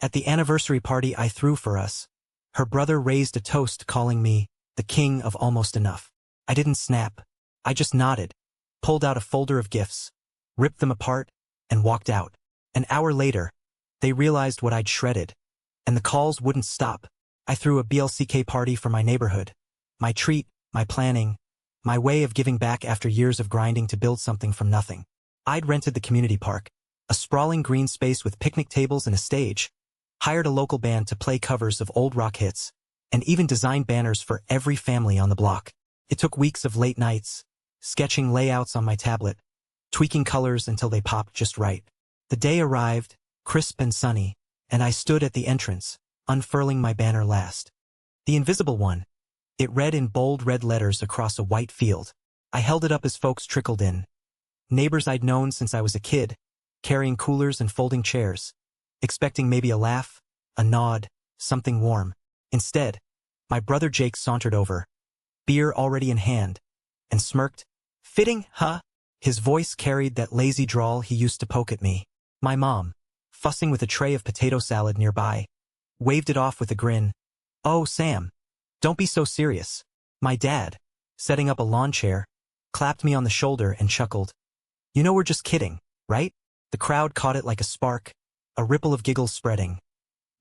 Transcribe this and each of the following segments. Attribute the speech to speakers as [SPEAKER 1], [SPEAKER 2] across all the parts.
[SPEAKER 1] At the anniversary party I threw for us, her brother raised a toast calling me the king of almost enough. I didn't snap. I just nodded, pulled out a folder of gifts, ripped them apart, and walked out. An hour later, they realized what I'd shredded, and the calls wouldn't stop. I threw a BLCK party for my neighborhood. My treat, my planning, my way of giving back after years of grinding to build something from nothing. I'd rented the community park, a sprawling green space with picnic tables and a stage, hired a local band to play covers of old rock hits, and even designed banners for every family on the block. It took weeks of late nights, sketching layouts on my tablet, tweaking colors until they popped just right. The day arrived, crisp and sunny, and I stood at the entrance, unfurling my banner last. The invisible one. It read in bold red letters across a white field. I held it up as folks trickled in. Neighbors I'd known since I was a kid, carrying coolers and folding chairs, expecting maybe a laugh, a nod, something warm. Instead, my brother Jake sauntered over, beer already in hand, and smirked. Fitting, huh? His voice carried that lazy drawl he used to poke at me. My mom, fussing with a tray of potato salad nearby, waved it off with a grin. Oh, Sam, don't be so serious. My dad, setting up a lawn chair, clapped me on the shoulder and chuckled. You know we're just kidding, right? The crowd caught it like a spark, a ripple of giggles spreading.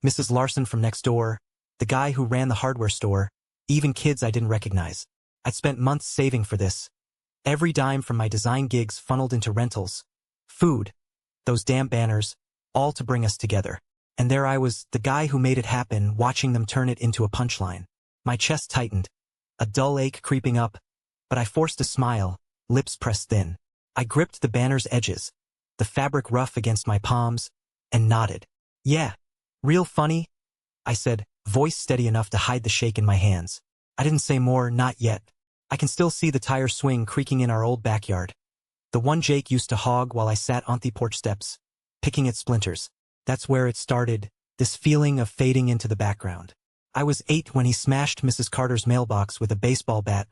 [SPEAKER 1] Mrs. Larson from next door, the guy who ran the hardware store, even kids I didn't recognize. I'd spent months saving for this. Every dime from my design gigs funneled into rentals, food, those damn banners, all to bring us together. And there I was, the guy who made it happen, watching them turn it into a punchline. My chest tightened, a dull ache creeping up, but I forced a smile, lips pressed thin. I gripped the banner's edges, the fabric rough against my palms, and nodded. Yeah, real funny, I said, voice steady enough to hide the shake in my hands. I didn't say more, not yet. I can still see the tire swing creaking in our old backyard. The one Jake used to hog while I sat on the porch steps, picking at splinters. That's where it started, this feeling of fading into the background. I was 8 when he smashed Mrs. Carter's mailbox with a baseball bat,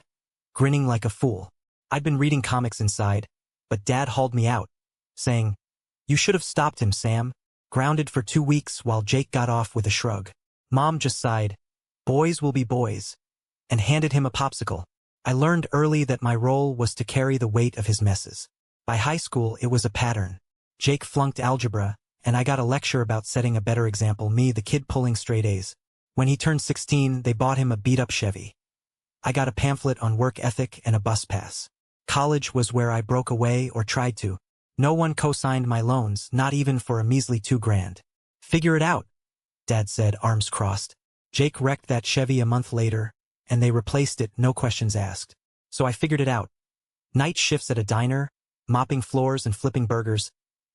[SPEAKER 1] grinning like a fool. I'd been reading comics inside, but Dad hauled me out, saying, You should have stopped him, Sam. Grounded for 2 weeks while Jake got off with a shrug. Mom just sighed, Boys will be boys, and handed him a popsicle. I learned early that my role was to carry the weight of his messes. By high school, it was a pattern. Jake flunked algebra, and I got a lecture about setting a better example, me, the kid pulling straight A's. When he turned 16, they bought him a beat-up Chevy. I got a pamphlet on work ethic and a bus pass. College was where I broke away or tried to. No one co-signed my loans, not even for a measly $2,000. Figure it out, Dad said, arms crossed. Jake wrecked that Chevy a month later, and they replaced it, no questions asked. So I figured it out. Night shifts at a diner, mopping floors and flipping burgers,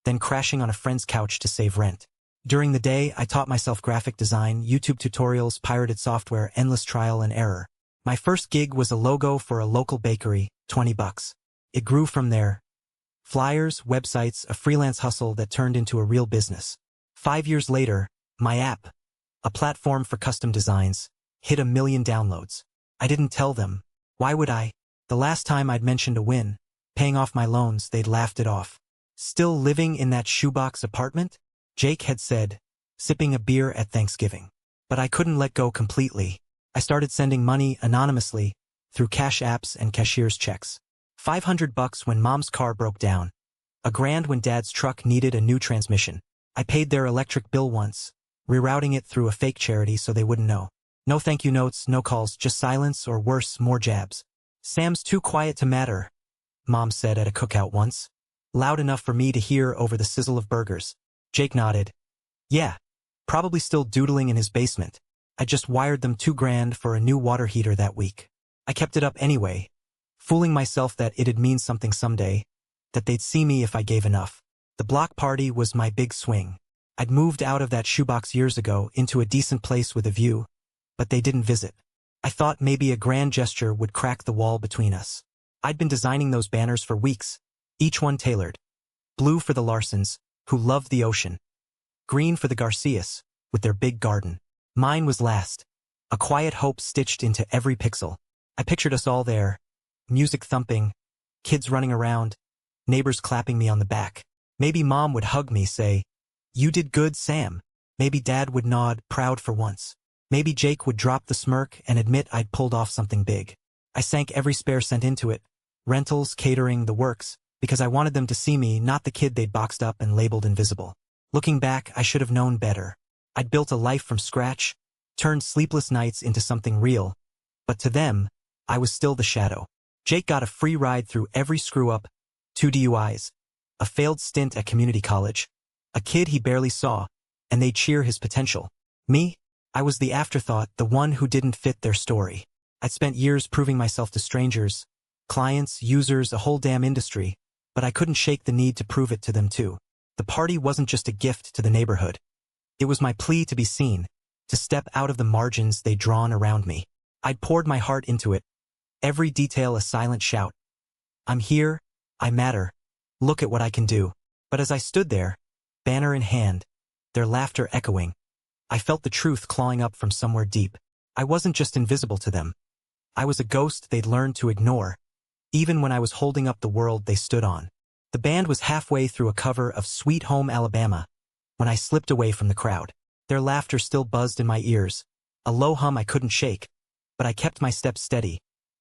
[SPEAKER 1] then crashing on a friend's couch to save rent. During the day, I taught myself graphic design, YouTube tutorials, pirated software, endless trial and error. My first gig was a logo for a local bakery, $20. It grew from there. Flyers, websites, a freelance hustle that turned into a real business. 5 years later, my app, a platform for custom designs, hit 1 million downloads. I didn't tell them. Why would I? The last time I'd mentioned a win, paying off my loans, they'd laughed it off. Still living in that shoebox apartment? Jake had said, sipping a beer at Thanksgiving. But I couldn't let go completely. I started sending money anonymously, through cash apps and cashier's checks. $500 when Mom's car broke down. $1,000 when Dad's truck needed a new transmission. I paid their electric bill once, rerouting it through a fake charity so they wouldn't know. No thank you notes, no calls, just silence or worse, more jabs. Sam's too quiet to matter, Mom said at a cookout once. Loud enough for me to hear over the sizzle of burgers. Jake nodded. Yeah, probably still doodling in his basement. I just wired them $2,000 for a new water heater that week. I kept it up anyway, fooling myself that it'd mean something someday, that they'd see me if I gave enough. The block party was my big swing. I'd moved out of that shoebox years ago into a decent place with a view, but they didn't visit. I thought maybe a grand gesture would crack the wall between us. I'd been designing those banners for weeks, each one tailored. Blue for the Larsons, who loved the ocean. Green for the Garcias, with their big garden. Mine was last, a quiet hope stitched into every pixel. I pictured us all there, music thumping, kids running around, neighbors clapping me on the back. Maybe Mom would hug me, say, You did good, Sam. Maybe Dad would nod, proud for once. Maybe Jake would drop the smirk and admit I'd pulled off something big. I sank every spare cent into it, rentals, catering, the works, because I wanted them to see me, not the kid they'd boxed up and labeled invisible. Looking back, I should have known better. I'd built a life from scratch, turned sleepless nights into something real, but to them, I was still the shadow. Jake got a free ride through every screw-up, 2 DUIs, a failed stint at community college, a kid he barely saw, and they'd cheer his potential. Me? I was the afterthought, the one who didn't fit their story. I'd spent years proving myself to strangers, clients, users, a whole damn industry, but I couldn't shake the need to prove it to them too. The party wasn't just a gift to the neighborhood. It was my plea to be seen, to step out of the margins they'd drawn around me. I'd poured my heart into it, every detail a silent shout. I'm here, I matter, look at what I can do. But as I stood there, banner in hand, their laughter echoing, I felt the truth clawing up from somewhere deep. I wasn't just invisible to them. I was a ghost they'd learned to ignore, even when I was holding up the world they stood on. The band was halfway through a cover of Sweet Home Alabama when I slipped away from the crowd. Their laughter still buzzed in my ears, a low hum I couldn't shake, but I kept my steps steady,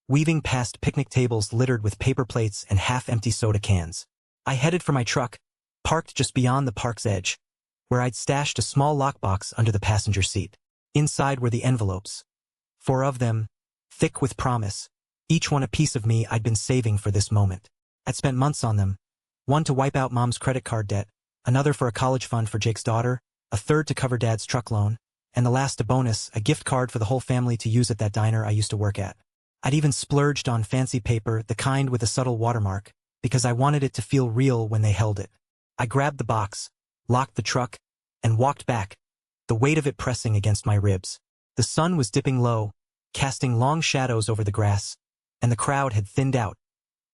[SPEAKER 1] weaving past picnic tables littered with paper plates and half-empty soda cans. I headed for my truck, parked just beyond the park's edge, where I'd stashed a small lockbox under the passenger seat. Inside were the envelopes. 4 of them, thick with promise, each one a piece of me I'd been saving for this moment. I'd spent months on them, one to wipe out Mom's credit card debt, another for a college fund for Jake's daughter, a third to cover Dad's truck loan, and the last a bonus, a gift card for the whole family to use at that diner I used to work at. I'd even splurged on fancy paper, the kind with a subtle watermark, because I wanted it to feel real when they held it. I grabbed the box, locked the truck, and walked back, the weight of it pressing against my ribs. The sun was dipping low, casting long shadows over the grass, and the crowd had thinned out.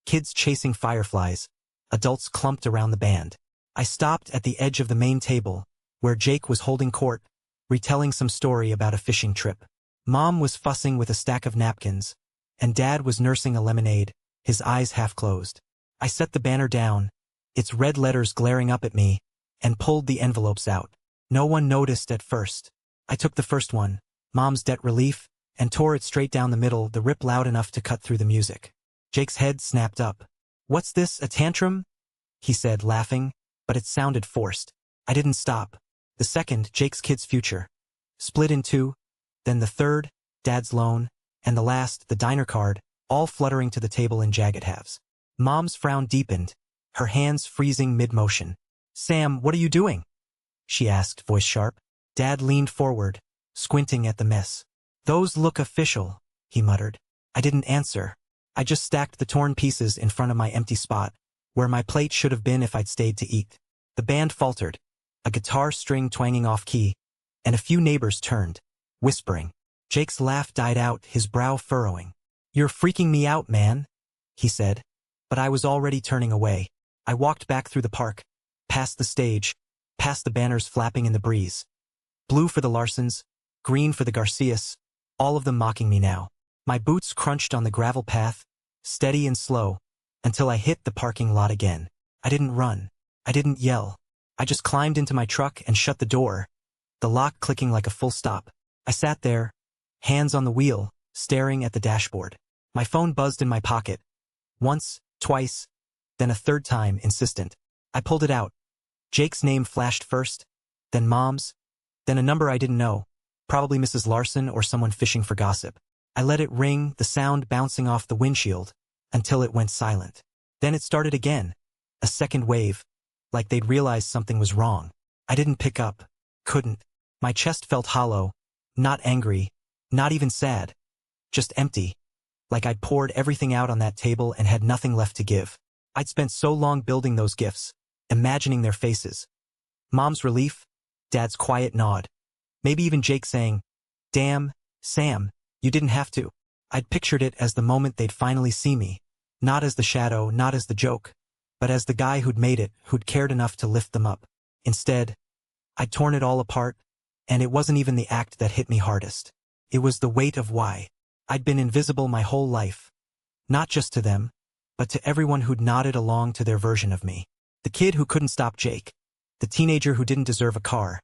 [SPEAKER 1] Kids chasing fireflies, adults clumped around the band. I stopped at the edge of the main table, where Jake was holding court, retelling some story about a fishing trip. Mom was fussing with a stack of napkins, and Dad was nursing a lemonade, his eyes half closed. I set the banner down, its red letters glaring up at me, and pulled the envelopes out. No one noticed at first. I took the first one, Mom's debt relief, and tore it straight down the middle, the rip loud enough to cut through the music. Jake's head snapped up. "What's this, a tantrum?" he said, laughing, but it sounded forced. I didn't stop. The second, Jake's kid's future. Split in 2, then the third, Dad's loan, and the last, the diner card, all fluttering to the table in jagged halves. Mom's frown deepened, her hands freezing mid-motion. "Sam, what are you doing?" she asked, voice sharp. Dad leaned forward, squinting at the mess. "Those look official," he muttered. I didn't answer. I just stacked the torn pieces in front of my empty spot, where my plate should have been if I'd stayed to eat. The band faltered, a guitar string twanging off-key, and a few neighbors turned, whispering. Jake's laugh died out, his brow furrowing. "You're freaking me out, man," he said, but I was already turning away. I walked back through the park, past the stage, past the banners flapping in the breeze. Blue for the Larsons, green for the Garcias, all of them mocking me now. My boots crunched on the gravel path, steady and slow, until I hit the parking lot again. I didn't run. I didn't yell. I just climbed into my truck and shut the door, the lock clicking like a full stop. I sat there, hands on the wheel, staring at the dashboard. My phone buzzed in my pocket. Once, twice, then a third time, insistent. I pulled it out. Jake's name flashed first, then Mom's, then a number I didn't know, probably Mrs. Larson or someone fishing for gossip. I let it ring, the sound bouncing off the windshield, until it went silent. Then it started again, a second wave, like they'd realized something was wrong. I didn't pick up, couldn't. My chest felt hollow, not angry, not even sad, just empty, like I'd poured everything out on that table and had nothing left to give. I'd spent so long building those gifts, imagining their faces. Mom's relief, Dad's quiet nod, maybe even Jake saying, "Damn, Sam, you didn't have to." I'd pictured it as the moment they'd finally see me, not as the shadow, not as the joke, but as the guy who'd made it, who'd cared enough to lift them up. Instead, I'd torn it all apart, and it wasn't even the act that hit me hardest. It was the weight of why. I'd been invisible my whole life, not just to them, but to everyone who'd nodded along to their version of me. The kid who couldn't stop Jake, the teenager who didn't deserve a car,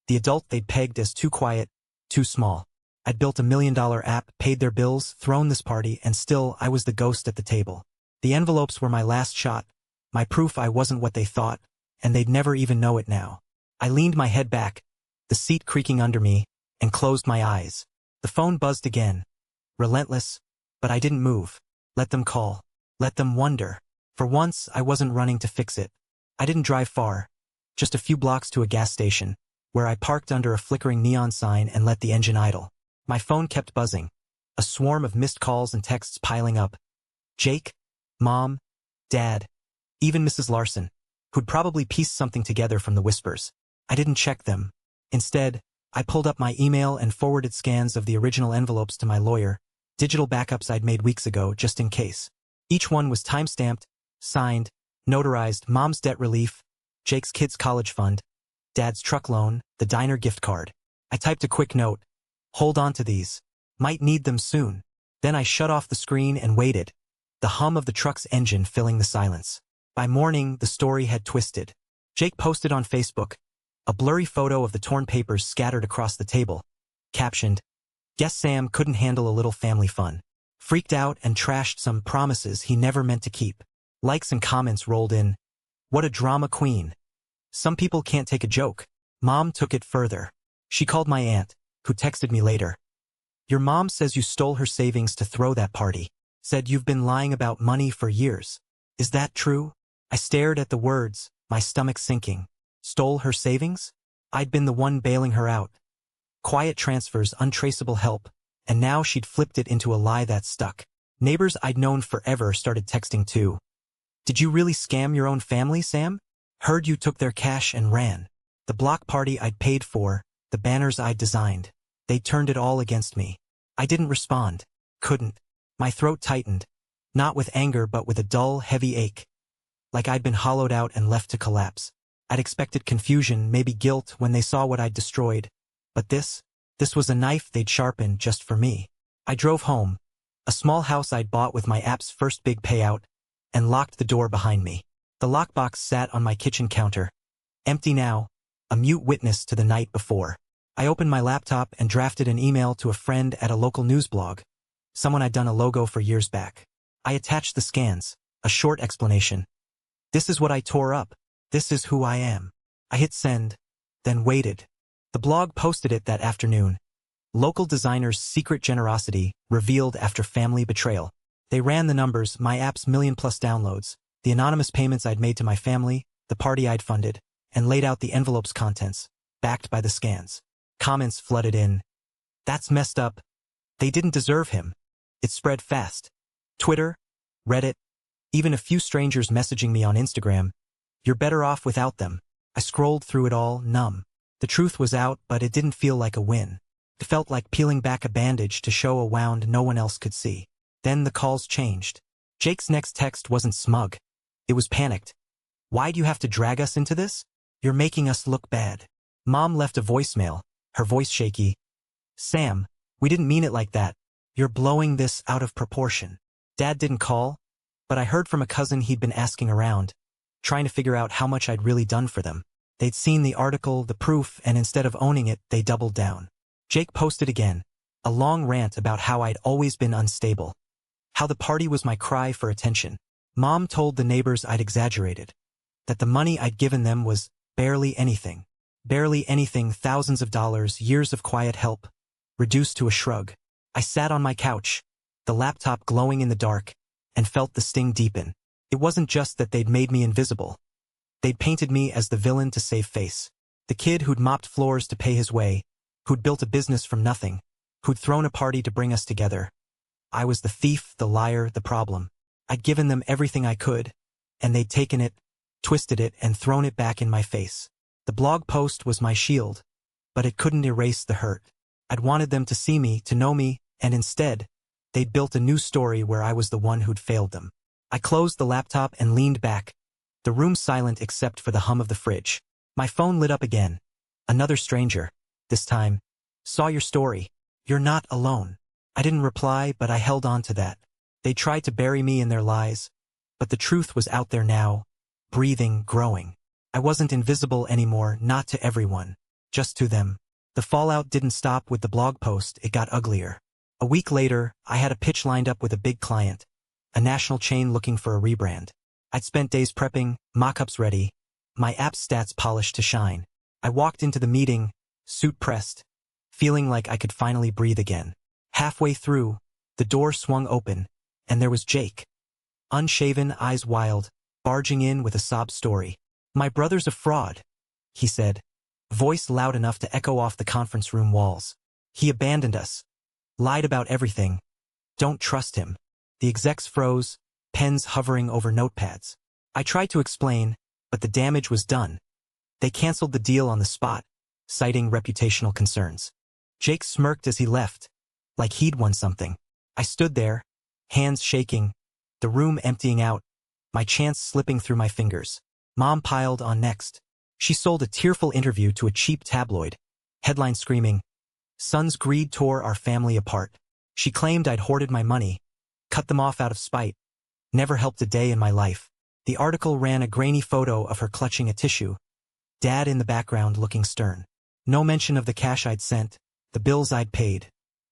[SPEAKER 1] The adult they'd pegged as too quiet, too small. I'd built a $1 million app, paid their bills, thrown this party, and still I was the ghost at the table. The envelopes were my last shot, my proof I wasn't what they thought, and they'd never even know it now. I leaned my head back, the seat creaking under me, and closed my eyes. The phone buzzed again. Relentless, but I didn't move. Let them call. Let them wonder. For once, I wasn't running to fix it. I didn't drive far, just a few blocks to a gas station, where I parked under a flickering neon sign and let the engine idle. My phone kept buzzing, a swarm of missed calls and texts piling up. Jake, Mom, Dad, even Mrs. Larson, who'd probably pieced something together from the whispers. I didn't check them. Instead, I pulled up my email and forwarded scans of the original envelopes to my lawyer, digital backups I'd made weeks ago just in case. Each one was time-stamped, signed, notarized: Mom's debt relief, Jake's kids' college fund, Dad's truck loan, the diner gift card. I typed a quick note. Hold on to these. Might need them soon. Then I shut off the screen and waited, the hum of the truck's engine filling the silence. By morning, the story had twisted. Jake posted on Facebook, a blurry photo of the torn papers scattered across the table, captioned, "Guess Sam couldn't handle a little family fun. Freaked out and trashed some promises he never meant to keep." Likes and comments rolled in. What a drama queen. Some people can't take a joke. Mom took it further. She called my aunt, who texted me later. Your mom says you stole her savings to throw that party. Said you've been lying about money for years. Is that true? I stared at the words, my stomach sinking. Stole her savings? I'd been the one bailing her out. Quiet transfers, untraceable help, and now she'd flipped it into a lie that stuck. Neighbors I'd known forever started texting too. Did you really scam your own family, Sam? Heard you took their cash and ran. The block party I'd paid for, the banners I'd designed. They turned it all against me. I didn't respond. Couldn't. My throat tightened, not with anger but with a dull, heavy ache. Like I'd been hollowed out and left to collapse. I'd expected confusion, maybe guilt, when they saw what I'd destroyed. But this was a knife they'd sharpened just for me. I drove home, a small house I'd bought with my app's first big payout, and locked the door behind me. The lockbox sat on my kitchen counter, empty now, a mute witness to the night before. I opened my laptop and drafted an email to a friend at a local news blog, someone I'd done a logo for years back. I attached the scans, a short explanation. This is what I tore up. This is who I am. I hit send, then waited. The blog posted it that afternoon. Local designer's secret generosity revealed after family betrayal. They ran the numbers, my app's 1 million+ downloads, the anonymous payments I'd made to my family, the party I'd funded, and laid out the envelope's contents, backed by the scans. Comments flooded in. That's messed up. They didn't deserve him. It spread fast. Twitter, Reddit, even a few strangers messaging me on Instagram. You're better off without them. I scrolled through it all, numb. The truth was out, but it didn't feel like a win. It felt like peeling back a bandage to show a wound no one else could see. Then the calls changed. Jake's next text wasn't smug. It was panicked. Why do you have to drag us into this? You're making us look bad. Mom left a voicemail, her voice shaky. Sam, we didn't mean it like that. You're blowing this out of proportion. Dad didn't call, but I heard from a cousin he'd been asking around, trying to figure out how much I'd really done for them. They'd seen the article, the proof, and instead of owning it, they doubled down. Jake posted again, a long rant about how I'd always been unstable, how the party was my cry for attention. Mom told the neighbors I'd exaggerated, that the money I'd given them was barely anything. Barely anything, thousands of dollars, years of quiet help, reduced to a shrug. I sat on my couch, the laptop glowing in the dark, and felt the sting deepen. It wasn't just that they'd made me invisible. They'd painted me as the villain to save face. The kid who'd mopped floors to pay his way, who'd built a business from nothing, who'd thrown a party to bring us together. I was the thief, the liar, the problem. I'd given them everything I could, and they'd taken it, twisted it, and thrown it back in my face. The blog post was my shield, but it couldn't erase the hurt. I'd wanted them to see me, to know me, and instead, they'd built a new story where I was the one who'd failed them. I closed the laptop and leaned back, the room silent except for the hum of the fridge. My phone lit up again. Another stranger, this time. Saw your story. You're not alone. I didn't reply, but I held on to that. They tried to bury me in their lies, but the truth was out there now, breathing, growing. I wasn't invisible anymore, not to everyone. just to them. The fallout didn't stop with the blog post, it got uglier. A week later, I had a pitch lined up with a big client, a national chain looking for a rebrand. I'd spent days prepping, mock-ups ready, my app's stats polished to shine. I walked into the meeting, suit pressed, feeling like I could finally breathe again. Halfway through, the door swung open, and there was Jake. Unshaven, eyes wild, barging in with a sob story. "My brother's a fraud," he said, voice loud enough to echo off the conference room walls. "He abandoned us. Lied about everything. Don't trust him." The execs froze, pens hovering over notepads. I tried to explain, but the damage was done. They canceled the deal on the spot, citing reputational concerns. Jake smirked as he left, like he'd won something. I stood there, hands shaking, the room emptying out, my chance slipping through my fingers. Mom piled on next. She sold a tearful interview to a cheap tabloid, headline screaming, "Son's greed tore our family apart." She claimed I'd hoarded my money, cut them off out of spite, never helped a day in my life. The article ran a grainy photo of her clutching a tissue, Dad in the background looking stern. No mention of the cash I'd sent, the bills I'd paid.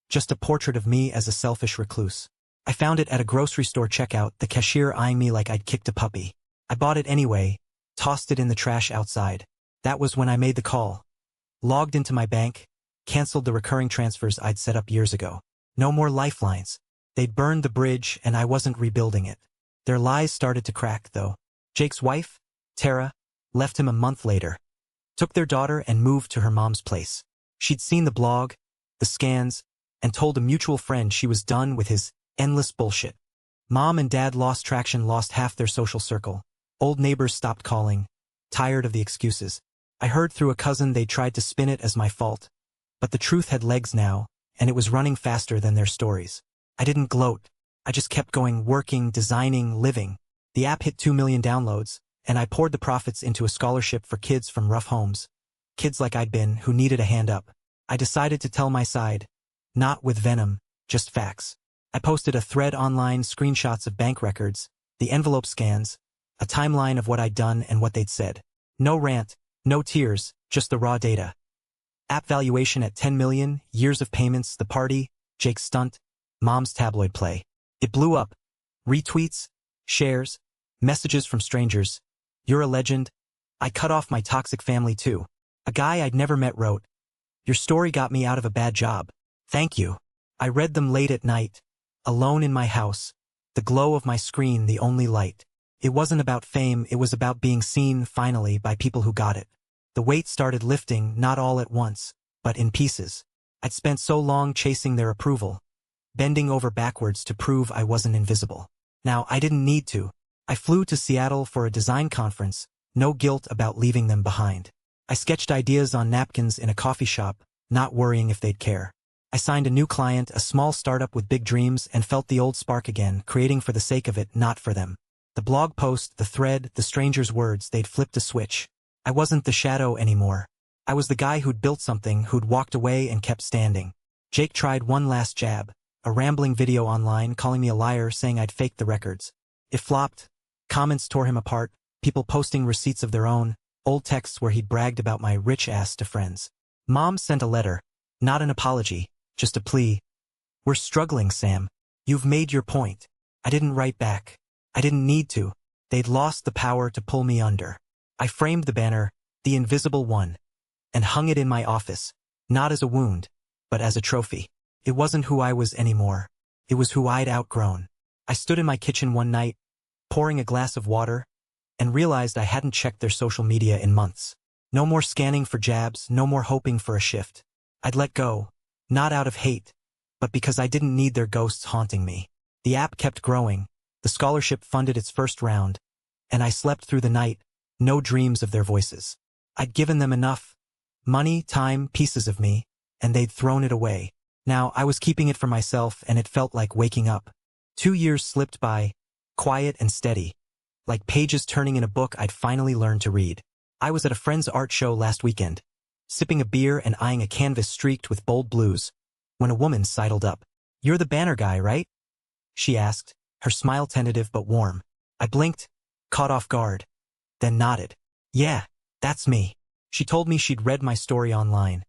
[SPEAKER 1] Just a portrait of me as a selfish recluse. I found it at a grocery store checkout, the cashier eyeing me like I'd kicked a puppy. I bought it anyway, tossed it in the trash outside. That was when I made the call. Logged into my bank, canceled the recurring transfers I'd set up years ago. No more lifelines. They'd burned the bridge and I wasn't rebuilding it. Their lies started to crack, though. Jake's wife, Tara, left him a month later. Took their daughter and moved to her mom's place. She'd seen the blog, the scans, and told a mutual friend she was done with his endless bullshit. Mom and Dad lost traction, lost half their social circle. Old neighbors stopped calling, tired of the excuses. I heard through a cousin they tried to spin it as my fault. But the truth had legs now, and it was running faster than their stories. I didn't gloat. I just kept going, working, designing, living. The app hit 2 million downloads, and I poured the profits into a scholarship for kids from rough homes. Kids like I'd been, who needed a hand up. I decided to tell my side. Not with venom, just facts. I posted a thread online, screenshots of bank records, the envelope scans, a timeline of what I'd done and what they'd said. No rant, no tears, just the raw data. App valuation at 10 million, years of payments, the party, Jake's stunt, Mom's tabloid play. It blew up. Retweets, shares, messages from strangers. "You're a legend." I cut off my toxic family too. A guy I'd never met wrote, "Your story got me out of a bad job. Thank you." I read them late at night, alone in my house, the glow of my screen the only light. It wasn't about fame, it was about being seen, finally, by people who got it. The weight started lifting, not all at once, but in pieces. I'd spent so long chasing their approval, bending over backwards to prove I wasn't invisible. Now, I didn't need to. I flew to Seattle for a design conference, no guilt about leaving them behind. I sketched ideas on napkins in a coffee shop, not worrying if they'd care. I signed a new client, a small startup with big dreams, and felt the old spark again, creating for the sake of it, not for them. The blog post, the thread, the stranger's words, they'd flipped a switch. I wasn't the shadow anymore. I was the guy who'd built something, who'd walked away and kept standing. Jake tried one last jab, a rambling video online calling me a liar, saying I'd faked the records. It flopped. Comments tore him apart, people posting receipts of their own, old texts where he'd bragged about my rich ass to friends. Mom sent a letter, not an apology, just a plea. "We're struggling, Sam. You've made your point." I didn't write back. I didn't need to. They'd lost the power to pull me under. I framed the banner, "The Invisible One," and hung it in my office, not as a wound, but as a trophy. It wasn't who I was anymore. It was who I'd outgrown. I stood in my kitchen one night, pouring a glass of water, and realized I hadn't checked their social media in months. No more scanning for jabs, no more hoping for a shift. I'd let go, not out of hate, but because I didn't need their ghosts haunting me. The app kept growing, the scholarship funded its first round, and I slept through the night, no dreams of their voices. I'd given them enough, money, time, pieces of me, and they'd thrown it away. Now I was keeping it for myself, and it felt like waking up. 2 years slipped by, quiet and steady, like pages turning in a book I'd finally learned to read. I was at a friend's art show last weekend, sipping a beer and eyeing a canvas streaked with bold blues, when a woman sidled up. "You're the banner guy, right?" she asked, her smile tentative but warm. I blinked, caught off guard, then nodded. "Yeah, that's me." She told me she'd read my story online.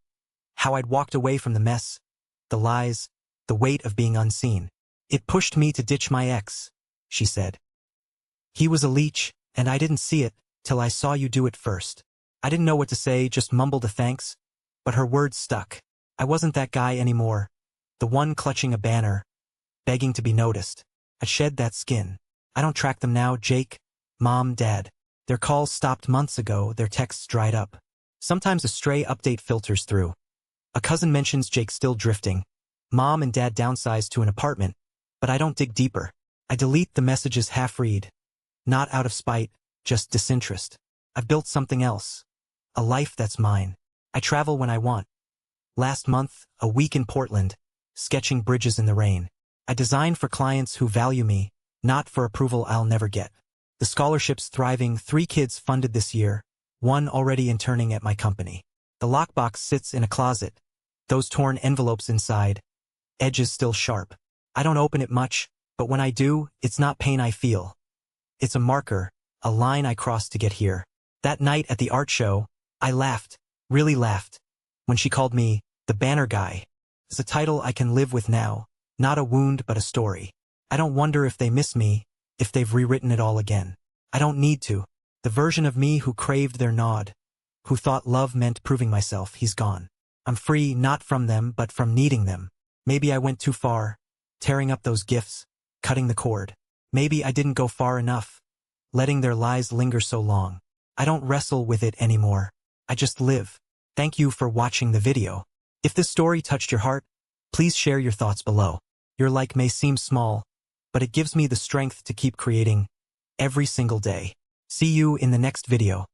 [SPEAKER 1] How I'd walked away from the mess, the lies, the weight of being unseen. It pushed me to ditch my ex, she said. He was a leech, and I didn't see it till I saw you do it first. I didn't know what to say, just mumbled a thanks, but her words stuck. I wasn't that guy anymore, the one clutching a banner, begging to be noticed. I shed that skin. I don't track them now, Jake, Mom, Dad. Their calls stopped months ago, their texts dried up. Sometimes a stray update filters through. A cousin mentions Jake still drifting. Mom and Dad downsized to an apartment, but I don't dig deeper. I delete the messages half-read. Not out of spite, just disinterest. I've built something else. A life that's mine. I travel when I want. Last month, a week in Portland, sketching bridges in the rain. I design for clients who value me, not for approval I'll never get. The scholarship's thriving, 3 kids funded this year, 1 already interning at my company. The lockbox sits in a closet. Those torn envelopes inside, edges still sharp. I don't open it much, but when I do, it's not pain I feel. It's a marker, a line I crossed to get here. That night at the art show, I laughed, really laughed, when she called me the banner guy. It's a title I can live with now, not a wound but a story. I don't wonder if they miss me, if they've rewritten it all again. I don't need to. The version of me who craved their nod, who thought love meant proving myself, he's gone. I'm free not from them but from needing them. Maybe I went too far, tearing up those gifts, cutting the cord. Maybe I didn't go far enough, letting their lies linger so long. I don't wrestle with it anymore. I just live. Thank you for watching the video. If this story touched your heart, please share your thoughts below. Your like may seem small, but it gives me the strength to keep creating every single day. See you in the next video.